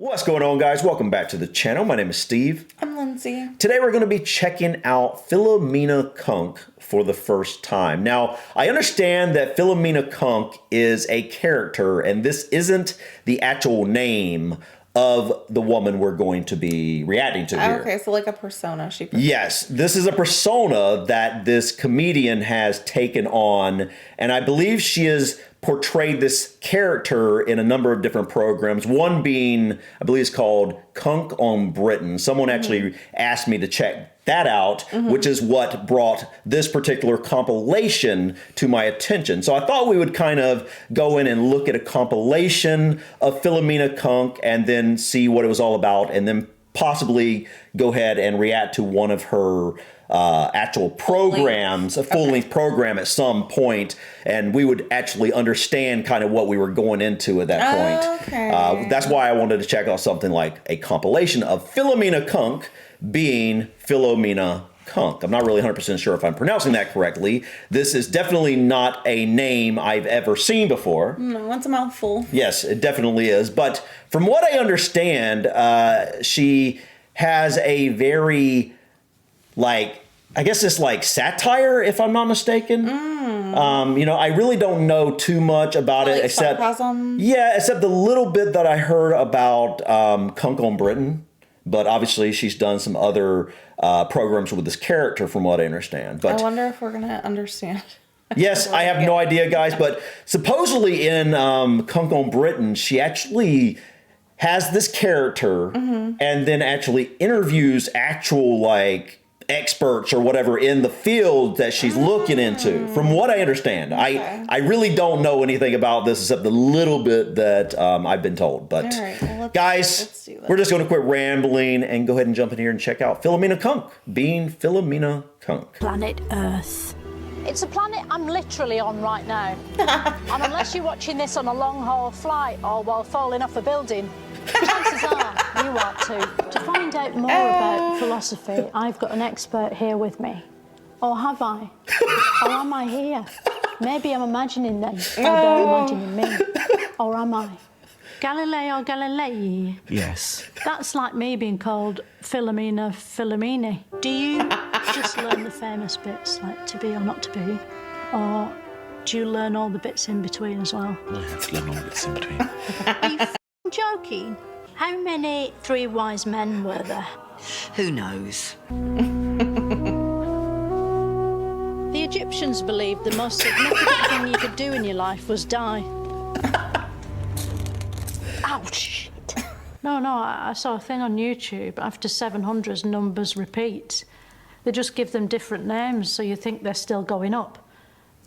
What's going on, guys? Welcome back to the channel. My name is Steve. I'm Lindsay. Today we're going to be checking out Philomena Cunk for the first time. Now, I understand that Philomena Cunk is a character, and this isn't the actual name of the woman we're going to be reacting to here. Okay, so like a persona. Yes, this is a persona that this comedian has taken on, and I believe she has portrayed this character in a number of different programs. One being, I believe it's called Cunk on Britain. Someone actually asked me to check that out, which is what brought this particular compilation to my attention. So I thought we would kind of go in and look at a compilation of Philomena Cunk and then see what it was all about, and then possibly go ahead and react to one of her actual programs, a full-length program at some point, and we would actually understand kind of what we were going into at that point. Okay. That's why I wanted to check out something like a compilation of Philomena Cunk being Philomena Cunk. I'm not really 100% sure if I'm pronouncing that correctly. This is definitely not a name I've ever seen before. No, it's a mouthful. Yes, it definitely is. But from what I understand, she has a very, like, I guess it's like satire, if I'm not mistaken. You know, I really don't know too much about it, except sarcasm? Yeah, except the little bit that I heard about Cunk on Britain. But obviously, she's done some other programs with this character, from what I understand. But I wonder if we're gonna understand. Yes, I have no idea, guys. But supposedly in Cunk on Britain, she actually has this character and then actually interviews actual, like, experts or whatever in the field that she's looking into, from what I understand. Okay. I really don't know anything about this except the little bit that I've been told. But All right, well, guys, let's do this. we're just going to quit rambling and go ahead and jump in here and check out Philomena Cunk being Philomena Cunk. Planet Earth. It's a planet I'm literally on right now. And unless you're watching this on a long-haul flight or while falling off a building, chances are you are too. To find out more about philosophy, I've got an expert here with me. Or have I? Or am I here? Maybe I'm imagining them, or they're imagining me. Or am I? Galileo Galilei. Yes. That's like me being called Philomena Philomene. Do you just learn the famous bits, like to be or not to be? Or do you learn all the bits in between as well? I have to learn all the bits in between. Are you joking? How many three wise men were there? Who knows? The Egyptians believed the most significant thing you could do in your life was die. Ouch! No, I saw a thing on YouTube. After 700, numbers repeat. They just give them different names, so you think they're still going up.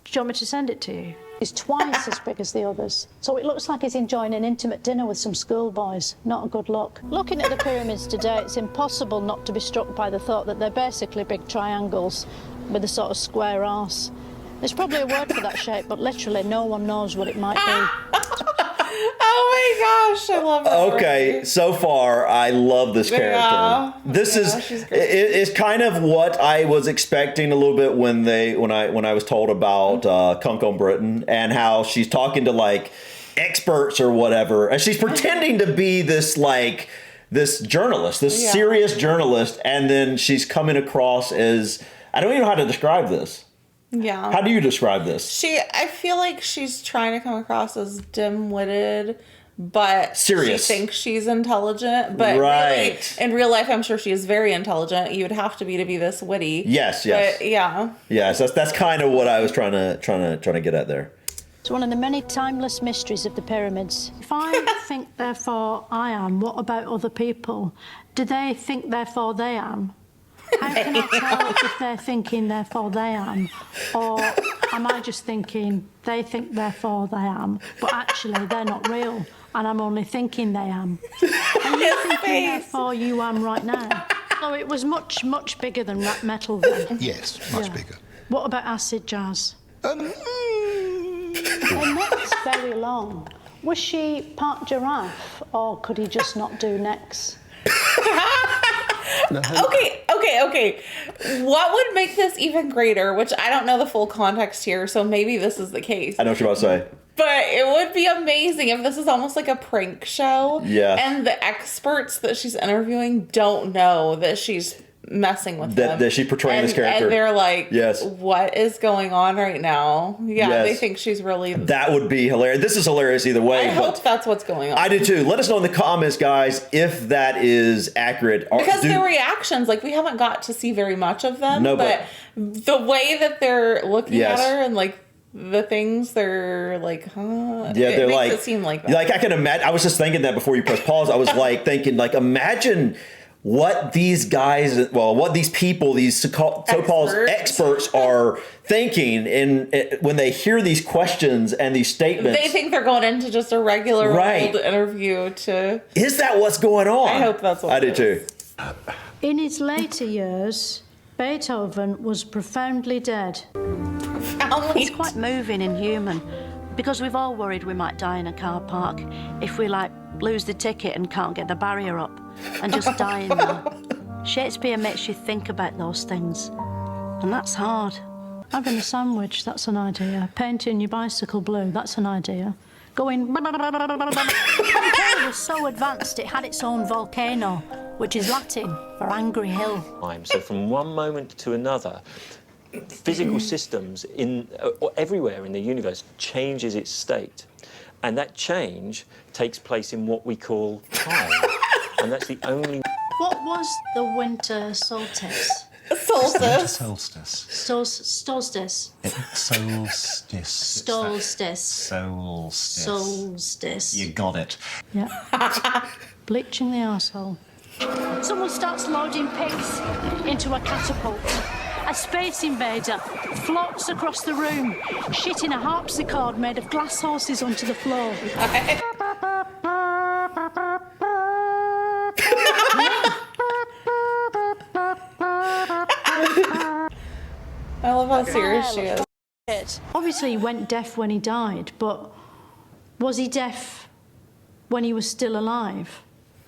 Do you want me to send it to you? He's twice as big as the others, so it looks like he's enjoying an intimate dinner with some schoolboys. Not a good look. Looking at the pyramids today, it's impossible not to be struck by the thought that they're basically big triangles with a sort of square arse. There's probably a word for that shape, but literally no one knows what it might be. Oh my gosh, I love that. Okay, so far I love this character. Yeah. This she's great. is kind of what I was expecting a little bit when I was told about Cunk on Britain and how she's talking to like experts or whatever, and she's pretending to be this like this journalist, this serious journalist, and then she's coming across as, I don't even know how to describe this. Yeah. How do you describe this? I feel like she's trying to come across as dim-witted, but Serious. She thinks she's intelligent. But Right. really, in real life, I'm sure she is very intelligent. You would have to be this witty. Yes. But yeah. Yes, that's kind of what I was trying to get at there. It's one of the many timeless mysteries of the pyramids. If I think, therefore I am, what about other people? Do they think, therefore they am? How can I tell if they're thinking, therefore they am? Or am I just thinking, they think, therefore they am, but actually they're not real, and I'm only thinking they am? Are you thinking, therefore you am right now? So it was much, much bigger than rap metal then. Yes, much bigger. What about acid jazz? Her neck's very long. Was she part giraffe, or could he just not do necks? Okay. What would make this even greater, which I don't know the full context here, so maybe this is the case. I know what you're about to say. But it would be amazing if this is almost like a prank show. Yeah. And the experts that she's interviewing don't know that she's messing with them. That she's portraying this character. And they're like, yes, what is going on right now? Yeah, yes. They think she's really... That would be hilarious. This is hilarious either way. I hope that's what's going on. I do too. Let us know in the comments, guys, if that is accurate. Because their reactions, like, we haven't got to see very much of them. No, but the way that they're looking at her and, like, the things they're like, huh? Yeah, they're makes like, it seem like that. Like, I can imagine. I was just thinking that before you press pause. I was like thinking, like, imagine what these guys, well, what these people, these so-called experts are thinking, and when they hear these questions and these statements, they think they're going into just a regular old interview. Is that what's going on? I hope that's what I do too. In his later years, Beethoven was profoundly dead. It's quite moving and human, because we've all worried we might die in a car park if we, like, lose the ticket and can't get the barrier up and just die in there. Shakespeare makes you think about those things, and that's hard. Having a sandwich, that's an idea. Painting your bicycle blue, that's an idea. Going... Pompeii was so advanced it had its own volcano, which is Latin for angry hill. So from one moment to another, physical systems everywhere in the universe changes its state. And that change takes place in what we call time. And that's the only... What was the winter solstice? Solstice. Solstice. Solstice. Solstice. Solstice. Solstice. Solstice. You got it. Yeah. Bleaching the arsehole. Someone starts loading pigs into a catapult. A space invader floats across the room, shitting a harpsichord made of glass horses onto the floor. I love how serious she is. Obviously, he went deaf when he died, but was he deaf when he was still alive?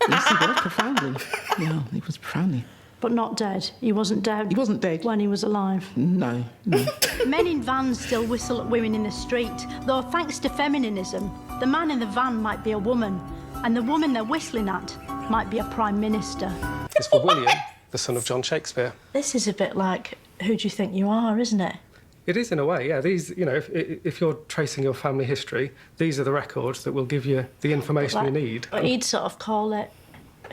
Yes, he was profoundly. Yeah, he was profoundly. But not dead. He wasn't dead. He wasn't dead when he was alive. No, no. Men in vans still whistle at women in the street, though thanks to feminism, the man in the van might be a woman, and the woman they're whistling at might be a prime minister. It's for William, the son of John Shakespeare. This is a bit like Who Do You Think You Are, isn't it? It is in a way, yeah. These, you know, if you're tracing your family history, these are the records that will give you the information you need. But he'd sort of call it,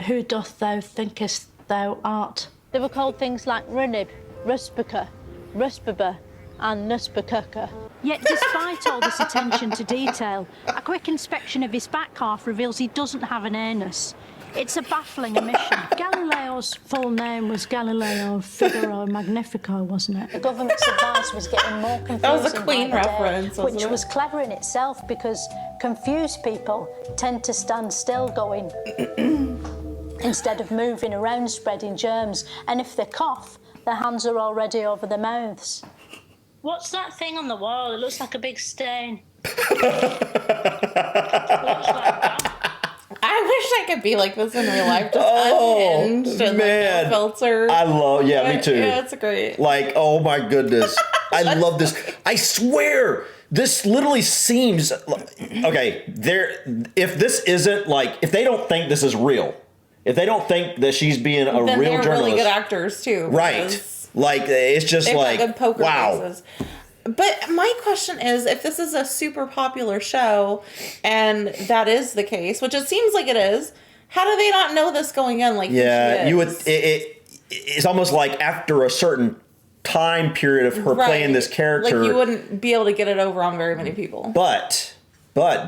Who Doth Thou Thinkest Thou Art? They were called things like Runib, Ruspica, Ruspiba, and Nuspicaka. Yet despite all this attention to detail, a quick inspection of his back half reveals he doesn't have an anus. It's a baffling omission. Galileo's full name was Galileo Figaro Magnifico, wasn't it? The government's advice was getting more confusing. That was a Queen reference, which was clever in itself, because confused people tend to stand still going instead of moving around spreading germs, and if they cough, their hands are already over their mouths. What's that thing on the wall? It looks like a big stain. I wish I could be like this in real life, just unhinged and like, no filter. I love, me too. Yeah, it's great. Like, oh my goodness. I love this. I swear, this literally seems, okay, if this isn't like, if they don't think this is real, if they don't think that she's being a then real they're journalist. really good actors too. Right. Like, it's just like, good poker wow. faces. But my question is, if this is a super popular show, and that is the case, which it seems like it is, how do they not know this going in? Like, yeah, you would. It's almost like after a certain time period of her playing this character, like you wouldn't be able to get it over on very many people. But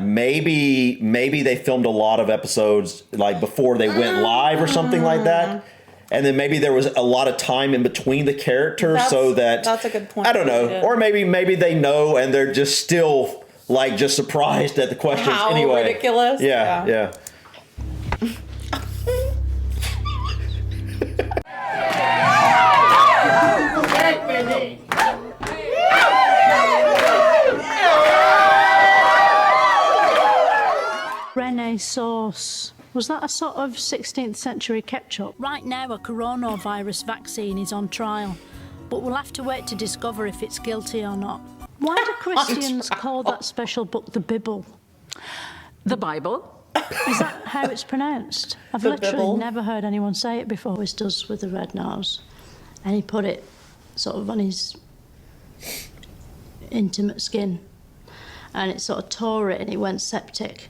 maybe they filmed a lot of episodes like before they went live or something like that. And then maybe there was a lot of time in between the characters, so that that's a good point. I don't know, or maybe they know and they're just still like just surprised at the questions. How anyway, ridiculous! Yeah. Renaissance. Was that a sort of 16th century ketchup? Right now, a coronavirus vaccine is on trial, but we'll have to wait to discover if it's guilty or not. Why do Christians call that special book the Bible? The Bible. Is that how it's pronounced? I've The literally Bible. never heard anyone say it before. Always does with the red nose. And he put it sort of on his intimate skin. And it sort of tore it and it went septic.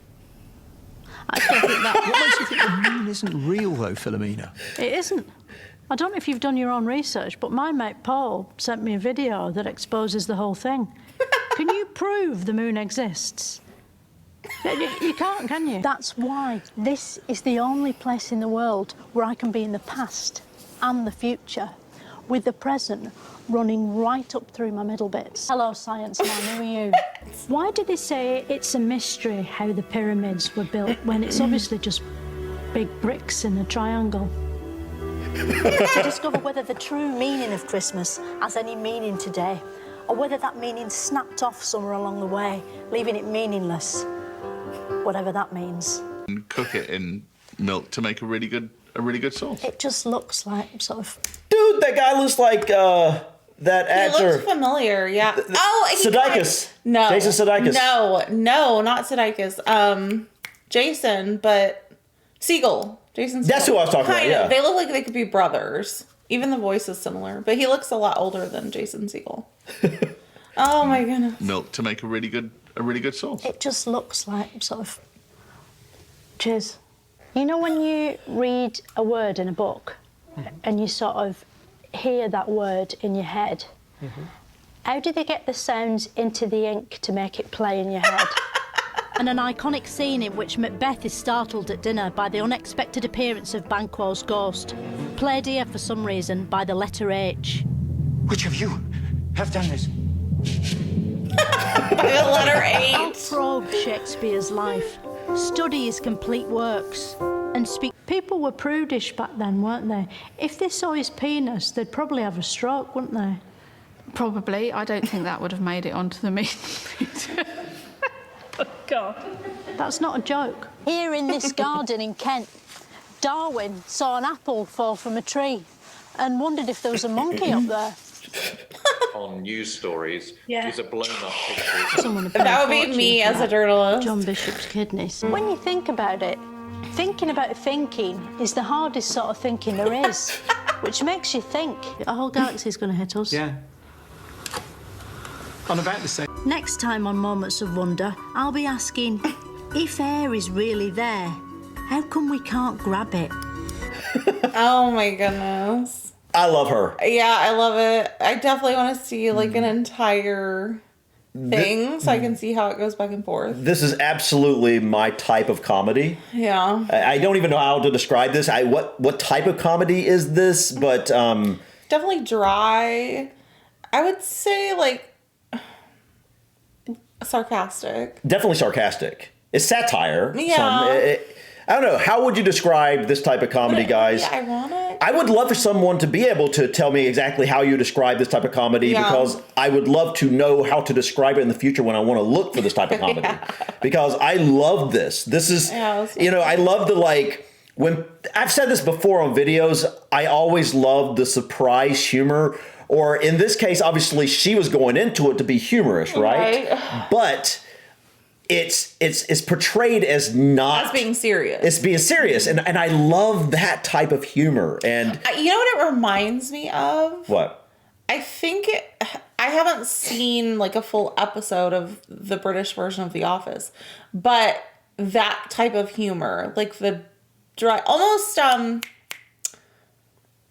I just don't think that... What makes you think the moon isn't real, though, Philomena? It isn't. I don't know if you've done your own research, but my mate Paul sent me a video that exposes the whole thing. Can you prove the moon exists? You can't, can you? That's why this is the only place in the world where I can be in the past and the future, with the present running right up through my middle bits. Hello, science man, who are you? Why do they say it's a mystery how the pyramids were built when it's obviously just big bricks in a triangle? To discover whether the true meaning of Christmas has any meaning today, or whether that meaning snapped off somewhere along the way, leaving it meaningless, whatever that means. And cook it in milk to make a really good sauce. It just looks like sort of... Dude, that guy looks like that He actor. looks familiar, yeah. Sudeikis. No. Jason Sudeikis. No, not Sudeikis. Jason, but Segel. Jason Segel. That's who I was talking about, yeah. They look like they could be brothers. Even the voice is similar, but he looks a lot older than Jason Segel. Oh my goodness. Milk to make a really good sauce. It just looks like sort of... Cheers. You know when you read a word in a book and you sort of hear that word in your head, how do they get the sounds into the ink to make it play in your head? And an iconic scene in which Macbeth is startled at dinner by the unexpected appearance of Banquo's ghost, played here for some reason by the letter H. Which of you have done this? By the letter I'll H. probe Shakespeare's life, study his complete works, and speak. People were prudish back then, weren't they? If they saw his penis, they'd probably have a stroke, wouldn't they? Probably. I don't think that would have made it onto the meeting. Oh, God. That's not a joke. Here in this garden in Kent, Darwin saw an apple fall from a tree and wondered if there was a monkey up there. On news stories is a blown-up Someone picture. That would be me as a journalist. John Bishop's kidneys. When you think about it, thinking about thinking is the hardest sort of thinking there is, which makes you think. A whole galaxy's going to hit us. Yeah. On about the same. Next time on Moments of Wonder, I'll be asking, if air is really there, how come we can't grab it? Oh my goodness. I love her. Yeah, I love it. I definitely want to see like an entire thing so I can see how it goes back and forth. This is absolutely my type of comedy. Yeah. I don't even know how to describe this. What type of comedy is this? But Definitely dry. I would say like sarcastic. definitely sarcastic. It's satire. Yeah. I don't know. How would you describe this type of comedy, guys? Yeah, ironic. I would love for someone to be able to tell me exactly how you describe this type of comedy, Yeah. because I would love to know how to describe it in the future when I want to look for this type of comedy. Because I love this. This is, I love the, like, when I've said this before on videos, I always love the surprise humor. Or in this case, obviously, she was going into it to be humorous, right? But it's portrayed as not... As being serious. It's being serious. And I love that type of humor. And You know what it reminds me of? what? I think I haven't seen like a full episode of the British version of The Office, but that type of humor, like the dry, almost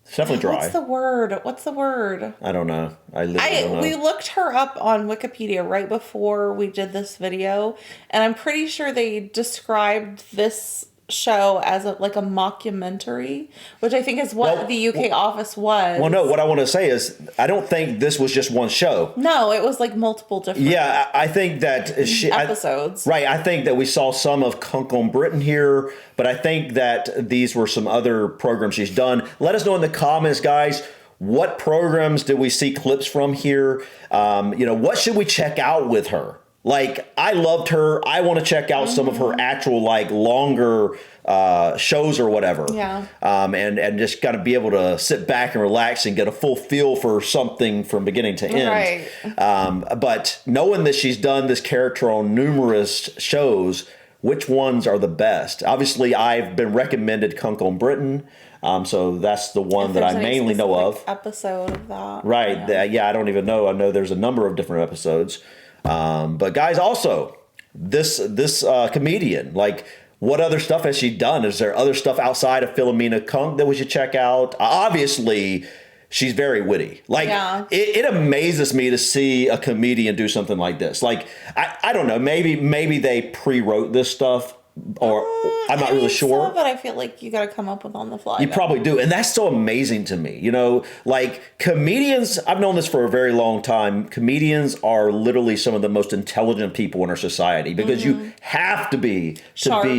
It's definitely dry. What's the word? I don't know. I literally don't know. We looked her up on Wikipedia right before we did this video, and I'm pretty sure they described this show as a mockumentary, which I think is what the UK Office was. Well, no, what I want to say is I don't think this was just one show. No, it was like multiple different I think that episodes. Right. I think that we saw some of Cunk on Britain here, but I think that these were some other programs she's done. Let us know in the comments, guys. What programs did we see clips from here? What should we check out with her? Like, I loved her. I want to check out some of her actual, like, longer shows or whatever. Yeah. And just got to be able to sit back and relax and get a full feel for something from beginning to end. Right. But knowing that she's done this character on numerous shows, which ones are the best? Obviously, I've been recommended Cunk on Britain. So that's the one that I mainly know of. Episode of that. Right. Yeah, I don't even know. I know there's a number of different episodes. But guys, also this comedian, like, what other stuff has she done? Is there other stuff outside of Philomena Cunk that we should check out? Obviously, she's very witty. Like, it amazes me to see a comedian do something like this. Like, I don't know, maybe they pre-wrote this stuff, or I'm not really sure. Some of it I feel like you got to come up with on the fly. You probably do. And that's so amazing to me. You know, like, comedians, I've known this for a very long time. Comedians are literally some of the most intelligent people in our society, because you have to be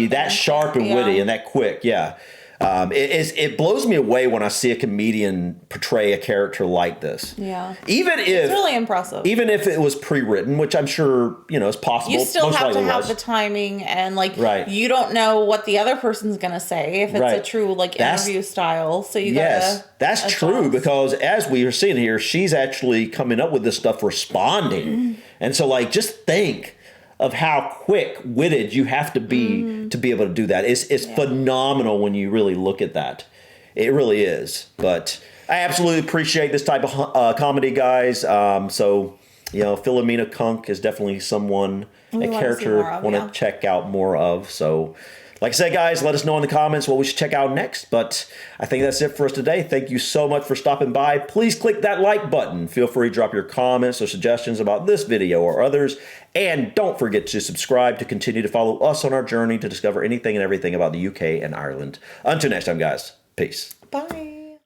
that sharp and witty and that quick. Yeah. It blows me away when I see a comedian portray a character like this. Yeah. It's really impressive. Even if it was pre-written, which I'm sure, is possible. You still have to have the timing, and you don't know what the other person's going to say if it's a true interview style. So you gotta that's true, because as we are seeing here, she's actually coming up with this stuff responding. And so just think of how quick-witted you have to be able to do that. It's phenomenal when you really look at that. It really is. But I absolutely appreciate this type of comedy, guys. So, Philomena Cunk is definitely someone, a character I want to check out more of. So, like I said, guys, let us know in the comments what we should check out next. But I think that's it for us today. Thank you so much for stopping by. Please click that like button. Feel free to drop your comments or suggestions about this video or others. And don't forget to subscribe to continue to follow us on our journey to discover anything and everything about the UK and Ireland. Until next time, guys. Peace. Bye.